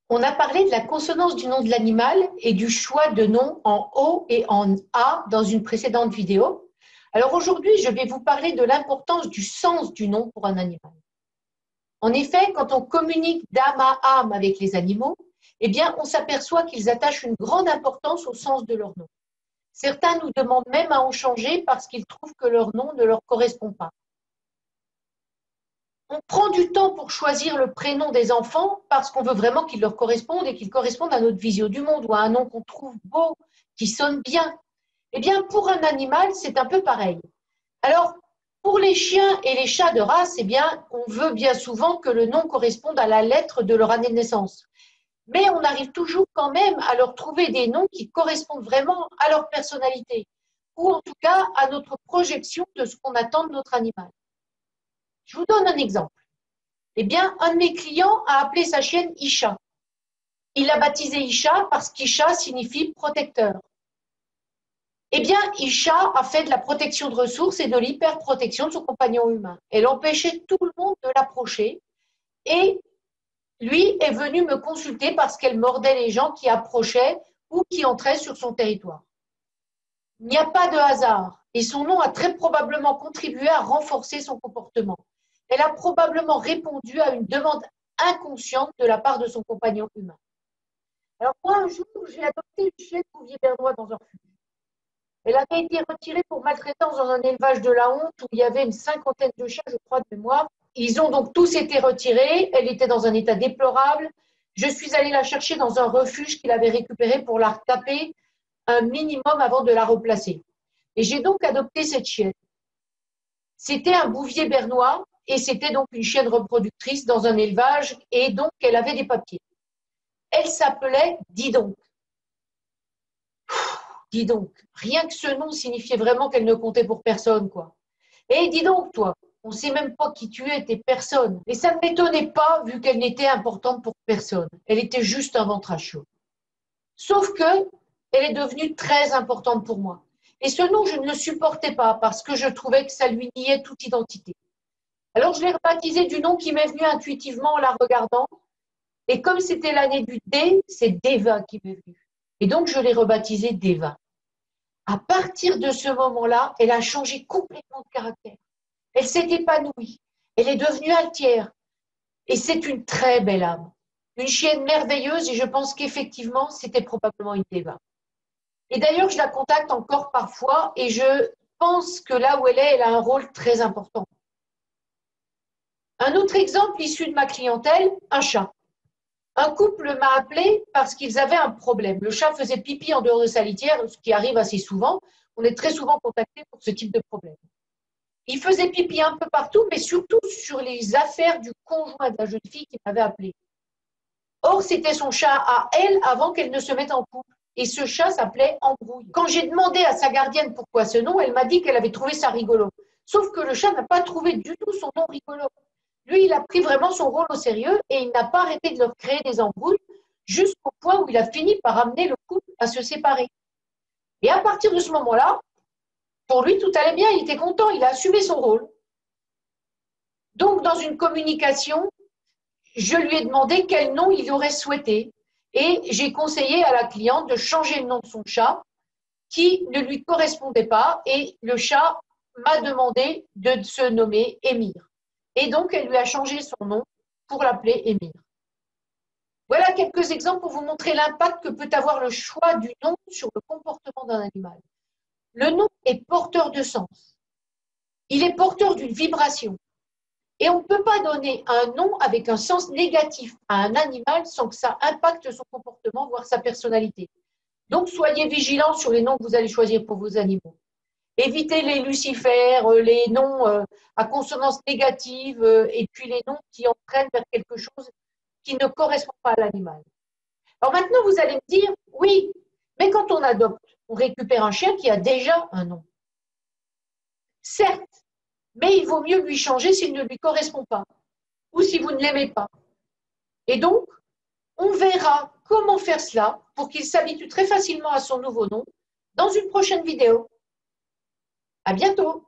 On a parlé de la consonance du nom de l'animal et du choix de nom en O et en A dans une précédente vidéo. Alors aujourd'hui, je vais vous parler de l'importance du sens du nom pour un animal. En effet, quand on communique d'âme à âme avec les animaux, eh bien, on s'aperçoit qu'ils attachent une grande importance au sens de leur nom. Certains nous demandent même à en changer parce qu'ils trouvent que leur nom ne leur correspond pas. On prend du temps pour choisir le prénom des enfants parce qu'on veut vraiment qu'il leur corresponde et qu'il corresponde à notre vision du monde ou à un nom qu'on trouve beau, qui sonne bien. Eh bien, pour un animal, c'est un peu pareil. Alors, pour les chiens et les chats de race, eh bien, on veut bien souvent que le nom corresponde à la lettre de leur année de naissance. Mais on arrive toujours quand même à leur trouver des noms qui correspondent vraiment à leur personnalité, ou en tout cas à notre projection de ce qu'on attend de notre animal. Je vous donne un exemple. Eh bien, un de mes clients a appelé sa chienne Isha. Il l'a baptisée Isha parce qu'Isha signifie protecteur. Eh bien, Isha a fait de la protection de ressources et de l'hyperprotection de son compagnon humain. Elle empêchait tout le monde de l'approcher et lui est venu me consulter parce qu'elle mordait les gens qui approchaient ou qui entraient sur son territoire. Il n'y a pas de hasard et son nom a très probablement contribué à renforcer son comportement. Elle a probablement répondu à une demande inconsciente de la part de son compagnon humain. Alors moi, un jour, j'ai adopté une chienne bouvier bernois dans un refuge. Elle avait été retirée pour maltraitance dans un élevage de la honte où il y avait une cinquantaine de chiens, je crois, de mémoire. Ils ont donc tous été retirés. Elle était dans un état déplorable. Je suis allée la chercher dans un refuge qu'il avait récupéré pour la retaper un minimum avant de la replacer. Et j'ai donc adopté cette chienne. C'était un bouvier bernois et c'était donc une chienne reproductrice dans un élevage et donc elle avait des papiers. Elle s'appelait Dis donc. Dis donc. Rien que ce nom signifiait vraiment qu'elle ne comptait pour personne, quoi. Et dis donc, toi, on ne sait même pas qui tu es, t'es personne. Et ça ne m'étonnait pas vu qu'elle n'était importante pour personne. Elle était juste un ventre à chaud. Sauf que elle est devenue très importante pour moi. Et ce nom, je ne le supportais pas parce que je trouvais que ça lui niait toute identité. Alors, je l'ai rebaptisé du nom qui m'est venu intuitivement en la regardant. Et comme c'était l'année du D, c'est Deva qui m'est venu. Et donc, je l'ai rebaptisé Deva. À partir de ce moment-là, elle a changé complètement de caractère. Elle s'est épanouie. Elle est devenue altière. Et c'est une très belle âme. Une chienne merveilleuse et je pense qu'effectivement, c'était probablement une Deva. Et d'ailleurs, je la contacte encore parfois et je pense que là où elle est, elle a un rôle très important. Un autre exemple issu de ma clientèle, un chat. Un couple m'a appelé parce qu'ils avaient un problème. Le chat faisait pipi en dehors de sa litière, ce qui arrive assez souvent. On est très souvent contacté pour ce type de problème. Il faisait pipi un peu partout, mais surtout sur les affaires du conjoint de la jeune fille qui m'avait appelé. Or, c'était son chat à elle avant qu'elle ne se mette en couple. Et ce chat s'appelait Embrouille. Quand j'ai demandé à sa gardienne pourquoi ce nom, elle m'a dit qu'elle avait trouvé ça rigolo. Sauf que le chat n'a pas trouvé du tout son nom rigolo. Lui, il a pris vraiment son rôle au sérieux et il n'a pas arrêté de leur créer des embrouilles jusqu'au point où il a fini par amener le couple à se séparer. Et à partir de ce moment-là, pour lui, tout allait bien, il était content, il a assumé son rôle. Donc, dans une communication, je lui ai demandé quel nom il aurait souhaité et j'ai conseillé à la cliente de changer le nom de son chat qui ne lui correspondait pas et le chat m'a demandé de se nommer Émir. Et donc, elle lui a changé son nom pour l'appeler Émir. Voilà quelques exemples pour vous montrer l'impact que peut avoir le choix du nom sur le comportement d'un animal. Le nom est porteur de sens. Il est porteur d'une vibration. Et on ne peut pas donner un nom avec un sens négatif à un animal sans que ça impacte son comportement, voire sa personnalité. Donc, soyez vigilants sur les noms que vous allez choisir pour vos animaux. Évitez les lucifères, les noms à consonance négative et puis les noms qui entraînent vers quelque chose qui ne correspond pas à l'animal. Alors maintenant, vous allez me dire, oui, mais quand on adopte, on récupère un chien qui a déjà un nom. Certes, mais il vaut mieux lui changer s'il ne lui correspond pas ou si vous ne l'aimez pas. Et donc, on verra comment faire cela pour qu'il s'habitue très facilement à son nouveau nom dans une prochaine vidéo. À bientôt!